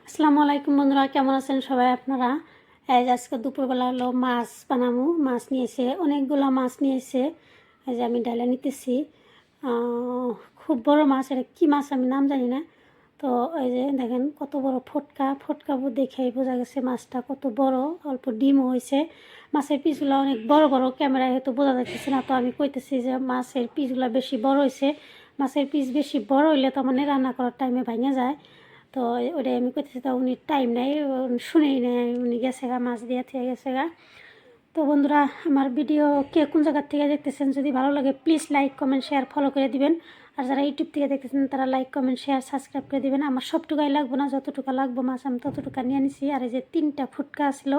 আসসালামু আলাইকুম বন্ধুরা, কেমন আছেন সবাই আপনারা? এই যে আজকে দুপুরবেলা হলো মাছ বানাবো। মাছ নিয়েছে, অনেকগুলো মাছ নিয়েছে। এই যে আমি ডালা নিতেছি। খুব বড় মাছ, এটা কী মাছ আমি নাম জানি না। তো এই যে দেখেন কত বড় ফটকা ফটকা দেখেই বোঝা গেছে মাছটা কত বড়। অল্প ডিমও হয়েছে। মাছের পিসগুলো অনেক বড় বড়, ক্যামেরায় হয়তো বোঝা যাচ্ছে না। তো আমি কইতেছি যে মাছের পিসগুলো বেশি বড় হয়েছে। মাছের পিস বেশি বড় হইলে তো মানে রান্না করার টাইমে ভেঙে যায়। তো ওটাই আমি করতেছি, তো উনি টাইম নেই, শুনেই নেই, উনি গেছে গা, মাছ দিয়ে থেকে গেছে গা। তো বন্ধুরা, আমার ভিডিও কে কোন জায়গার থেকে দেখতেছেন, যদি ভালো লাগে please like comment share follow করে দিবেন। আর যারা ইউটিউব থেকে দেখতেছেন তারা লাইক কমেন্ট শেয়ার সাবস্ক্রাইব করে দিবেন। আমার সবটুকাই লাগবো না, যতটুকু লাগবো মাছ আমি ততটুকু নিয়ে নিছি। আর এই যে 3টা ফুটকা আসলো,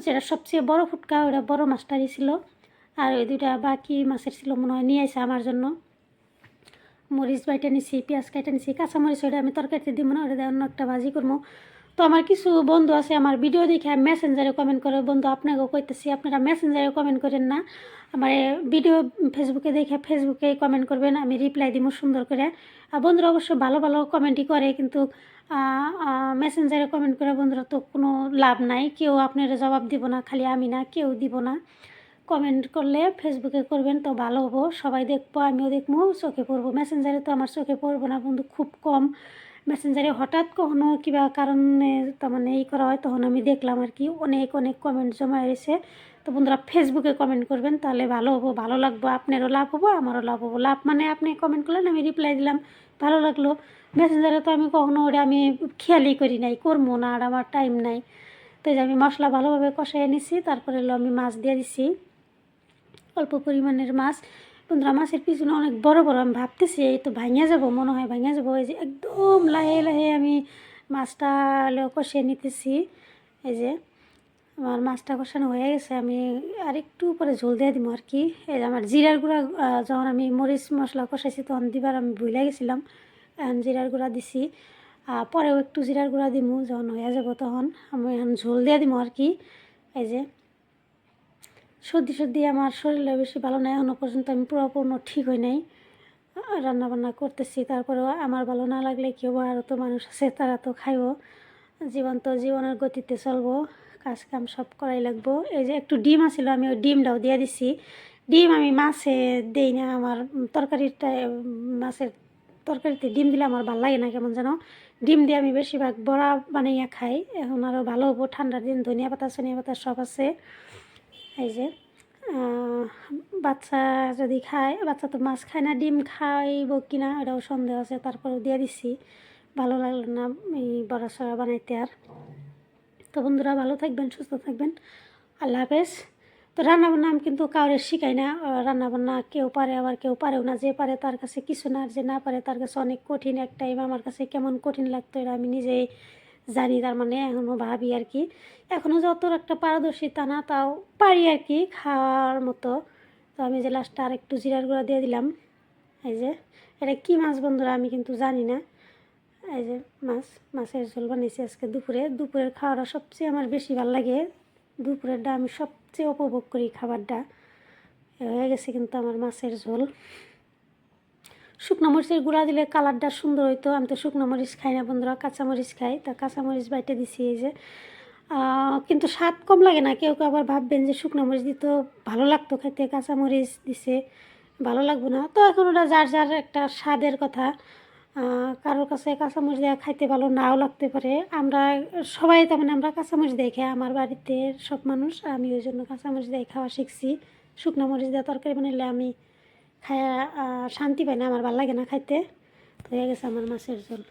যেটা সবচেয়ে বড় ফুটকা ওটা বড় মাছটারই ছিল। আর ওই 2টা বাকি মাছের ছিল মনে হয়, নিয়ে আসে আমার জন্য। মরিচ বাইটা নিছি, পেঁয়াজ কাটা নিছি, কাঁচামরিচ ওটা আমি তরকারিতে দিব না, ওটা অন্য একটা ভাজি করবো। তো আমার কিছু বন্ধু আছে আমার ভিডিও দেখে মেসেঞ্জারে কমেন্ট করে। বন্ধু আপনাকেও কইতেছি, আপনারা মেসেঞ্জারে কমেন্ট করেন না, আমার ভিডিও ফেসবুকে দেখে ফেসবুকে কমেন্ট করবেন, আমি রিপ্লাই দিব সুন্দর করে। আর বন্ধুরা অবশ্য ভালো ভালো কমেন্টই করে, কিন্তু মেসেঞ্জারে কমেন্ট করে বন্ধুরা তো কোনো লাভ নাই। কেউ আপনারা জবাব দিব না, খালি আমি না, কেউ দিব না। কমেন্ট করলে ফেসবুকে করবেন, তো ভালো হবো, সবাই দেখবো, আমিও দেখবো, চোখে পড়বো। মেসেঞ্জারে তো আমার চোখে পড়বো না বন্ধু, খুব কম। মেসেঞ্জারে হঠাৎ কখনো কিবা কারণে তার মানে এই করা হয়, তখন আমি দেখলাম আর কি, অনেক অনেক কমেন্ট জমা হয়েছে। তো বন্ধুরা ফেসবুকে কমেন্ট করবেন, তাহলে ভালো হবো, ভালো লাগবো, আপনারও লাভ হবো আমারও লাভ হবো। লাভ মানে আপনি কমেন্ট করলেন, আমি রিপ্লাই দিলাম, ভালো লাগলো। মেসেঞ্জারে তো আমি কখনো ওটা আমি খেয়ালই করি নাই, করবো না, আর আমার টাইম নাই। তো এই যে আমি মশলা ভালোভাবে কষাই নিছি, তারপরে হলো আমি মাছ দিয়ে দিছি, অল্প পরিমাণের মাছ। বন্ধুরা মাছের পিছনে অনেক বড় বড়, আমি ভাবতেছি এই তো ভাঙিয়া যাবো, মনে হয় ভাঙিয়া যাবো। এই যে একদম লাহে লাহে আমি মাছটা কষিয়ে নিতেছি। এই যে আমার মাছটা কষানো হয়ে গেছে, আমি আর একটু পরে ঝোল দিয়ে দিব আর কি। এই যে আমার জিরার গুঁড়া, যখন আমি মরিচ মশলা কষাইছি তখন দিবার আমি ভুলে গেছিলাম, এখন জিরার গুঁড়া দিছি। পরেও একটু জিরার গুঁড়া দিব, যখন হয়ে যাব তখন আমি এখন ঝোল দিয়ে দিব আর কি। এই যে সর্দি আমার শরীরে বেশি ভালো নাই, এখনও পর্যন্ত আমি পুরোপূর্ণ ঠিক হই নাই। রান্নাবান্না করতেছি, তারপরেও আমার ভালো না লাগলে কেউ, আরও তো মানুষ আছে তারা তো খাইব। জীবন তো জীবনের গতিতে চলবো, কাজ কাম সব করাই লাগবো। এই যে একটু ডিম আছিল, আমি ওই ডিমটাও দিয়ে দিছি। ডিম আমি মাছে দেই না, আমার তরকারিটা, মাছের তরকারিতে ডিম দিলে আমার ভালো লাগে না, কেমন যেন। ডিম দিয়ে আমি বেশিরভাগ বড়া বানাইয়া খাই। এখন আরও ভালো হবো, ঠান্ডার দিন ধনিয়া পাতা সনিয়া পাতা সব আছে। এই যে বাচ্চা যদি খায়, বাচ্চা তো মাছ খায় না, ডিম খাইব কি না এটাও সন্দেহ আছে, তারপরেও দিয়ে দিছি। ভালো লাগলো না এই বড়া সড়া বানাইতে আর। তো বন্ধুরা ভালো থাকবেন, সুস্থ থাকবেন, আল্লাহ হাফেজ। তো রান্নাবান্না আমি কিন্তু কাউরে শিখাই না, রান্নাবান্না কেউ পারে আবার কেউ পারেও না। যে পারে তার কাছে কিছু না, আর যে না পারে তার কাছে অনেক কঠিন। এক টাইম আমার কাছে কেমন কঠিন লাগতো এটা আমি নিজেই জানি, তার মানে এখনও ভাবি আর কি। এখনও যত একটা পারদর্শিতা না, তাও পারি আর কি খাওয়ার মতো। তো আমি যে লাস্টটা আর একটু জিরার গুঁড়া দিয়ে দিলাম। এই যে এটা কী মাছ বন্ধুরা আমি কিন্তু জানি না। এই যে মাছের ঝোল বানিয়েছি আজকে দুপুরে। দুপুরের খাওয়াটা সবচেয়ে আমার বেশি ভালো লাগে, দুপুরেরটা আমি সবচেয়ে উপভোগ করি খাবারটা। হয়ে গেছে কিন্তু আমার মাছের ঝোল। শুকনো মরিচের গুঁড়া দিলে কালারটা সুন্দর হইতো, আমি তো শুকনো মরিচ খাই না বন্ধুরা, কাঁচামরিচ খাই। তা কাঁচামরিচ বাইটে দিছি এই যে। কিন্তু স্বাদ কম লাগে না, কেউ কেউ আবার ভাববেন যে শুকনো মরিচ দিত ভালো লাগতো খেতে, কাঁচামরিচ দিছে ভালো লাগবো না। তো এখন ওটা যার যার একটা স্বাদের কথা, কারোর কাছে কাঁচামরিচ দেওয়া খাইতে ভালো নাও লাগতে পারে। আমরা সবাই তার মানে আমরা কাঁচামরিচ দিয়ে খাই, আমার বাড়িতে সব মানুষ, আমি ওই জন্য কাঁচামরিচ দিয়ে খাওয়া শিখছি। শুকনো মরিচ দিয়ে তরকারি বানাইলে আমি খায়া শান্তি পাই না, আমার ভালো লাগে না খাইতে। তো হয়ে গেছে আমার মাছের ঝোল।